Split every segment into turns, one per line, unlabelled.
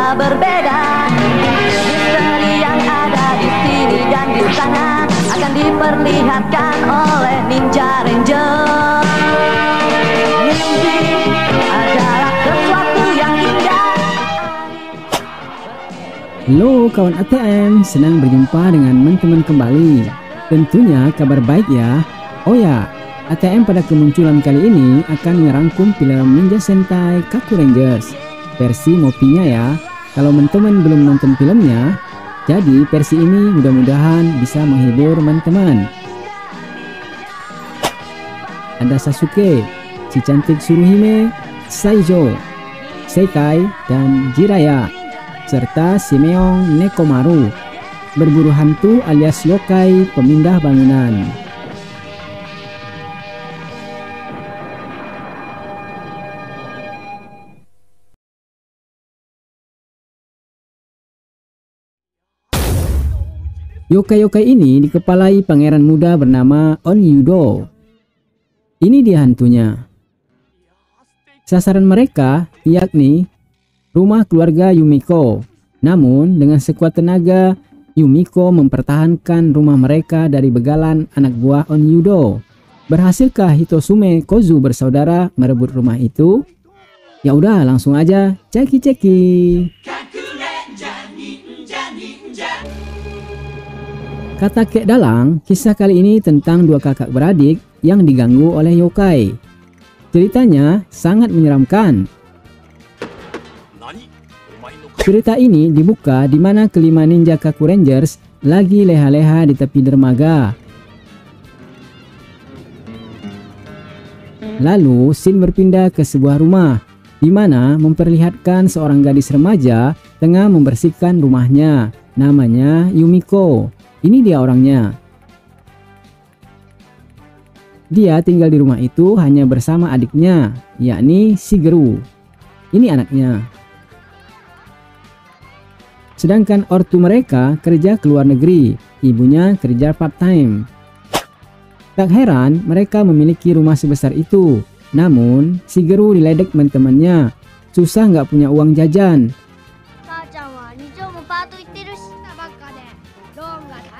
serba berbeda. Misteri yang ada di sini dan di sana akan diperlihatkan oleh Ninja Ranger. Mimpi adalah sesuatu yang indah.
Halo kawan ATM, senang berjumpa dengan teman-teman kembali. Tentunya kabar baik ya. Oh ya, ATM pada kemunculan kali ini akan ngerangkum film Ninja Sentai Kaku Rangers versi Mopinya ya. Kalau teman-teman belum nonton filmnya, jadi versi ini mudah-mudahan bisa menghibur teman-teman. Ada Sasuke, si cantik Tsuruhime, Saizo, Seikai, dan Jiraiya, serta Shimeong Nekomaru, berburu hantu alias yokai pemindah bangunan. Yokai-yokai ini dikepalai pangeran muda bernama Onyudo. Ini dia hantunya. Sasaran mereka yakni rumah keluarga Yumiko. Namun dengan sekuat tenaga, Yumiko mempertahankan rumah mereka dari begalan anak buah Onyudo. Berhasilkah Hitosume Kozu bersaudara merebut rumah itu? Ya udah, langsung aja ceki-ceki. Kata Kek Dalang, kisah kali ini tentang dua kakak beradik yang diganggu oleh yokai. Ceritanya sangat menyeramkan. Cerita ini dibuka di mana kelima ninja Kaku Rangers lagi leha-leha di tepi dermaga. Lalu scene berpindah ke sebuah rumah di mana memperlihatkan seorang gadis remaja tengah membersihkan rumahnya. Namanya Yumiko. Ini dia orangnya. Dia tinggal di rumah itu hanya bersama adiknya, yakni Shigeru. Ini anaknya. Sedangkan ortu mereka kerja ke luar negeri, ibunya kerja part-time. Tak heran mereka memiliki rumah sebesar itu. Namun, Shigeru diledek teman-temannya. Susah nggak punya uang jajan.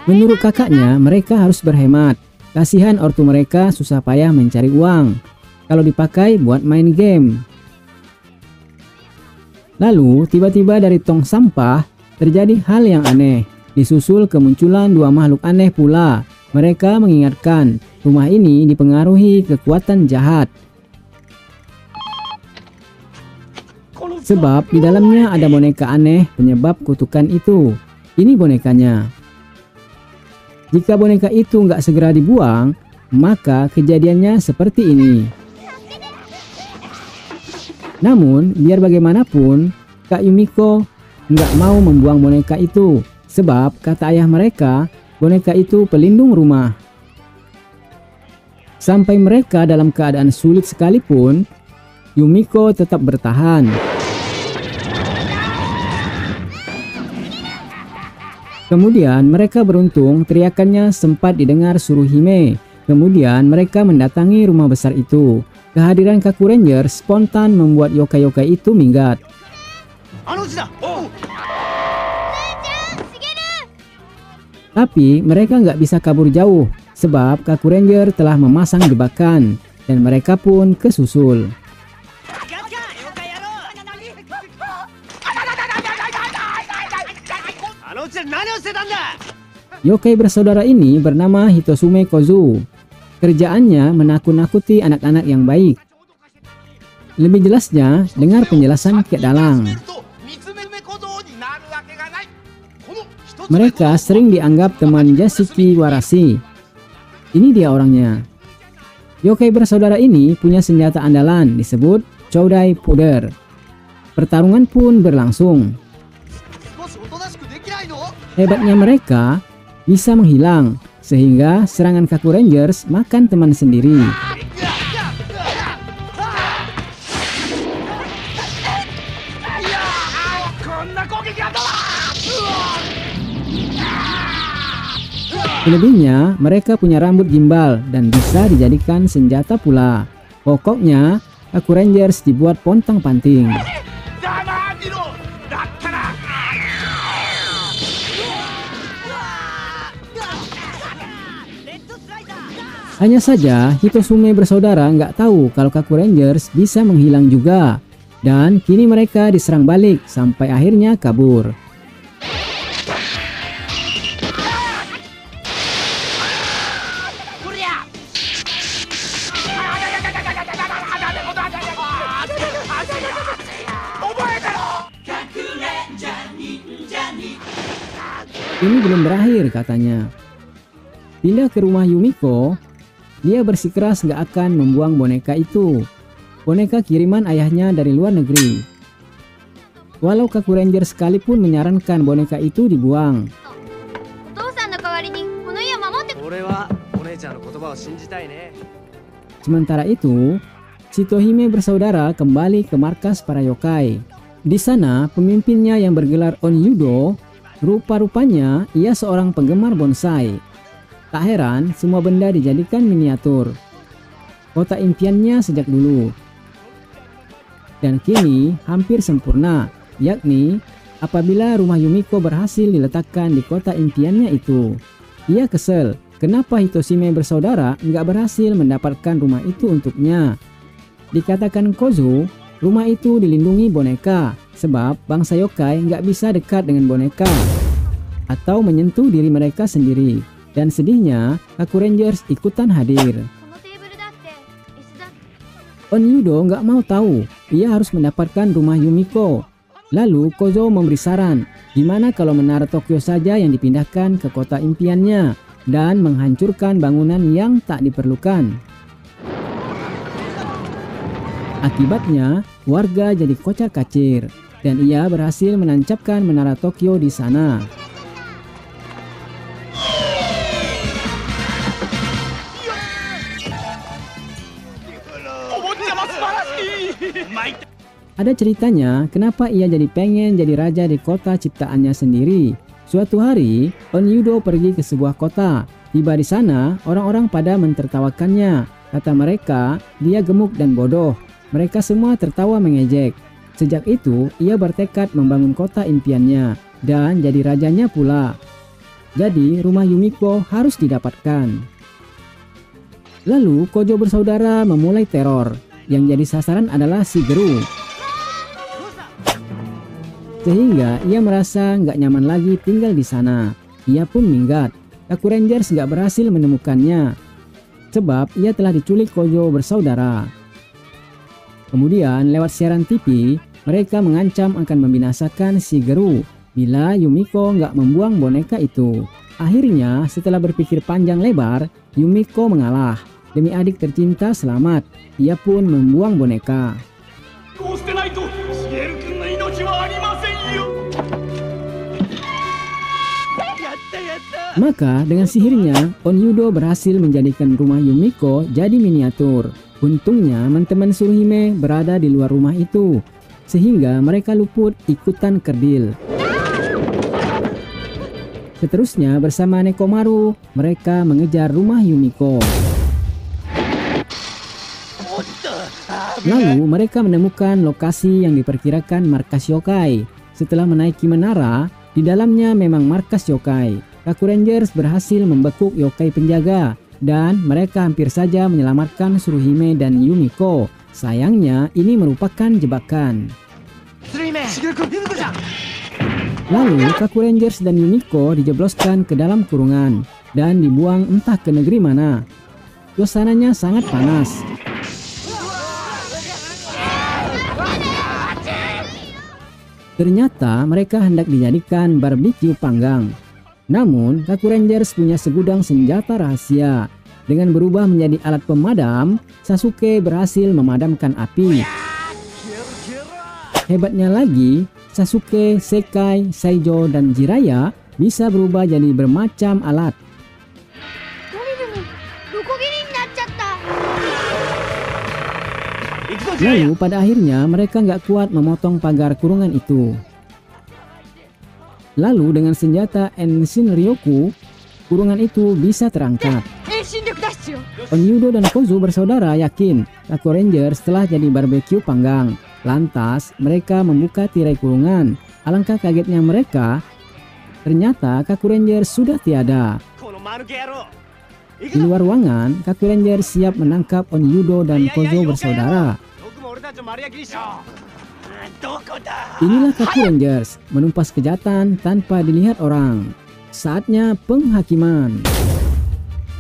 Menurut kakaknya, mereka harus berhemat. Kasihan ortu mereka susah payah mencari uang. Kalau dipakai buat main game. Lalu, tiba-tiba dari tong sampah, terjadi hal yang aneh. Disusul kemunculan dua makhluk aneh pula. Mereka mengingatkan, rumah ini dipengaruhi kekuatan jahat. Sebab di dalamnya ada boneka aneh penyebab kutukan itu. Ini bonekanya. Jika boneka itu nggak segera dibuang, maka kejadiannya seperti ini. Namun, biar bagaimanapun, Kak Yumiko nggak mau membuang boneka itu. Sebab, kata ayah mereka, boneka itu pelindung rumah. Sampai mereka dalam keadaan sulit sekalipun, Yumiko tetap bertahan. Kemudian mereka beruntung teriakannya sempat didengar Tsuruhime. Kemudian mereka mendatangi rumah besar itu. Kehadiran Kaku Ranger spontan membuat yokai-yokai itu minggat. Tapi mereka nggak bisa kabur jauh sebab Kaku Ranger telah memasang jebakan dan mereka pun kesusul. Yokai bersaudara ini bernama Hitosume Kozu. Kerjaannya menakut-nakuti anak-anak yang baik. Lebih jelasnya, dengar penjelasan Kek Dalang. Mereka sering dianggap teman Yasuki Warashi. Ini dia orangnya. Yokai bersaudara ini punya senjata andalan disebut Choudai Powder. Pertarungan pun berlangsung. Hebatnya mereka bisa menghilang, sehingga serangan Kaku Rangers makan teman sendiri. Selebihnya, mereka punya rambut gimbal dan bisa dijadikan senjata pula. Pokoknya, Kaku Rangers dibuat pontang-panting. Hanya saja Hitosume bersaudara nggak tahu kalau Kaku Rangers bisa menghilang juga. Dan kini mereka diserang balik sampai akhirnya kabur. Ini belum berakhir katanya. Pindah ke rumah Yumiko, dia bersikeras gak akan membuang boneka itu. Boneka kiriman ayahnya dari luar negeri. Walau Kaku Ranger sekalipun menyarankan boneka itu dibuang. Sementara itu, Shitohime bersaudara kembali ke markas para yokai. Di sana, pemimpinnya yang bergelar Onyudo, rupa-rupanya ia seorang penggemar bonsai. Tak heran, semua benda dijadikan miniatur. Kota impiannya sejak dulu. Dan kini hampir sempurna, yakni apabila rumah Yumiko berhasil diletakkan di kota impiannya itu. Ia kesel, kenapa Hitoshime bersaudara nggak berhasil mendapatkan rumah itu untuknya. Dikatakan Kozo, rumah itu dilindungi boneka, sebab bangsa yokai nggak bisa dekat dengan boneka atau menyentuh diri mereka sendiri. Dan sedihnya, Kaku Rangers ikutan hadir. Onyudo nggak mau tahu, ia harus mendapatkan rumah Yumiko. Lalu Kozo memberi saran, gimana kalau menara Tokyo saja yang dipindahkan ke kota impiannya dan menghancurkan bangunan yang tak diperlukan. Akibatnya, warga jadi kocar-kacir dan ia berhasil menancapkan menara Tokyo di sana. Ada ceritanya kenapa ia jadi pengen jadi raja di kota ciptaannya sendiri. Suatu hari, Onyudo pergi ke sebuah kota. Tiba di sana, orang-orang pada mentertawakannya. Kata mereka, dia gemuk dan bodoh. Mereka semua tertawa mengejek. Sejak itu, ia bertekad membangun kota impiannya dan jadi rajanya pula. Jadi, rumah Yumiko harus didapatkan. Lalu, Kojo bersaudara memulai teror. Yang jadi sasaran adalah Shigeru. Sehingga ia merasa nggak nyaman lagi tinggal di sana. Ia pun minggat. Kaku Rangers nggak berhasil menemukannya, sebab ia telah diculik Kojo bersaudara. Kemudian lewat siaran TV, mereka mengancam akan membinasakan Shigeru bila Yumiko nggak membuang boneka itu. Akhirnya setelah berpikir panjang lebar, Yumiko mengalah. Demi adik tercinta selamat, ia pun membuang boneka. Maka dengan sihirnya, Onyudo berhasil menjadikan rumah Yumiko jadi miniatur. Untungnya teman-teman Tsuruhime berada di luar rumah itu, sehingga mereka luput ikutan kerdil. Seterusnya bersama Nekomaru, mereka mengejar rumah Yumiko. Lalu mereka menemukan lokasi yang diperkirakan markas yokai. Setelah menaiki menara, di dalamnya memang markas yokai. Kaku Rangers berhasil membekuk yokai penjaga dan mereka hampir saja menyelamatkan Tsuruhime dan Yumiko. Sayangnya ini merupakan jebakan. Lalu Kaku Rangers dan Yumiko dijebloskan ke dalam kurungan dan dibuang entah ke negeri mana. Suasananya sangat panas. Ternyata mereka hendak dijadikan barbeque panggang. Namun, Kaku Rangers punya segudang senjata rahasia. Dengan berubah menjadi alat pemadam, Sasuke berhasil memadamkan api. Hebatnya lagi, Sasuke, Sekai, Saijo, dan Jiraiya bisa berubah jadi bermacam alat. Lalu pada akhirnya mereka nggak kuat memotong pagar kurungan itu. Lalu dengan senjata Enshin Ryoku, kurungan itu bisa terangkat. Onyudo dan Kozo bersaudara yakin Kaku Rangers telah jadi barbeque panggang. Lantas mereka membuka tirai kurungan. Alangkah kagetnya mereka, ternyata Kaku Rangers sudah tiada. Di luar ruangan, Kaku Ranger siap menangkap Onyudo dan Kozo bersaudara. Inilah Kaku Rangers, menumpas kejahatan tanpa dilihat orang. Saatnya penghakiman.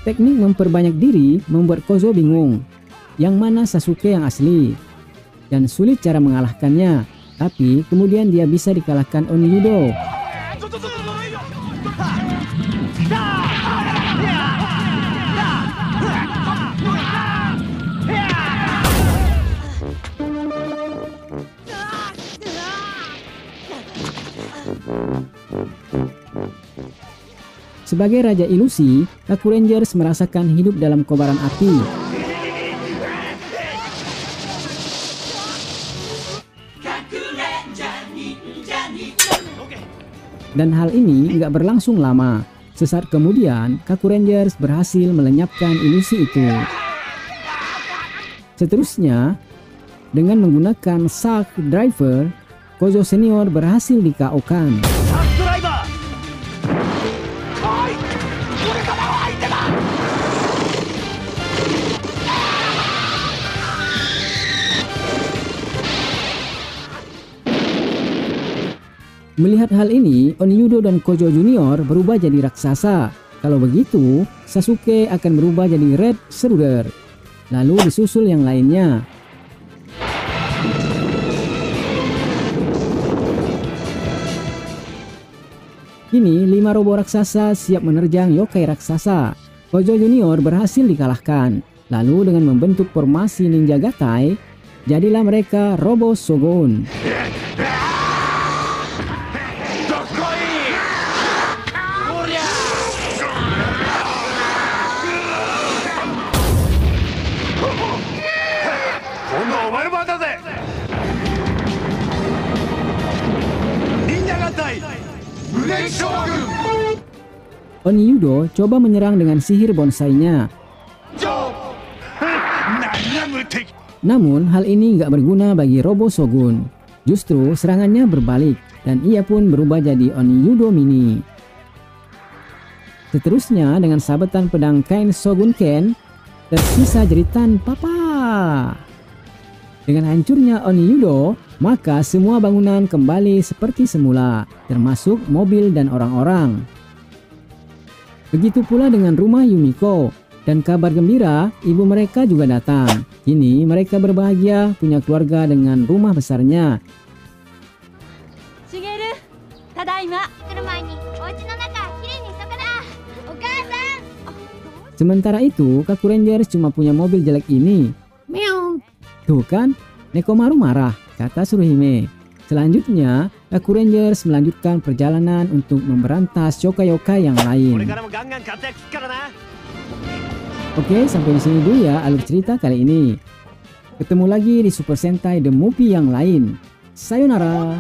Teknik memperbanyak diri membuat Kozo bingung. Yang mana Sasuke yang asli? Dan sulit cara mengalahkannya. Tapi kemudian dia bisa dikalahkan Onyudo. Sebagai Raja Ilusi, Kaku Rangers merasakan hidup dalam kobaran api. Dan hal ini nggak berlangsung lama. Sesaat kemudian, Kaku Rangers berhasil melenyapkan ilusi itu. Seterusnya, dengan menggunakan Shark Driver, Kozo Senior berhasil di-KO-kan. Melihat hal ini, Onyudo dan Kojo Junior berubah jadi raksasa. Kalau begitu, Sasuke akan berubah jadi Red Shredder. Lalu disusul yang lainnya. Kini 5 robo raksasa siap menerjang yokai raksasa. Kojo Junior berhasil dikalahkan. Lalu dengan membentuk formasi Ninja Gatai, jadilah mereka Robo Shogun. Onyudo coba menyerang dengan sihir bonsainya. Namun hal ini nggak berguna bagi Robo Shogun. Justru serangannya berbalik dan ia pun berubah jadi Onyudo Mini. Seterusnya dengan sabetan pedang Kain Shogun Ken, tersisa jeritan papa. Dengan hancurnya Onyudo, maka semua bangunan kembali seperti semula, termasuk mobil dan orang-orang. Begitu pula dengan rumah Yumiko, dan kabar gembira, ibu mereka juga datang. Kini mereka berbahagia punya keluarga dengan rumah besarnya.
Shigeru, tadaima.
Sementara itu, Kaku Rangers cuma punya mobil jelek ini. Meong. Tuh kan, Nekomaru marah, kata Tsuruhime. Selanjutnya, Kaku Rangers melanjutkan perjalanan untuk memberantas yokai-yokai yang lain. Oke, sampai di sini dulu ya alur cerita kali ini. Ketemu lagi di Super Sentai The Movie yang lain. Sayonara.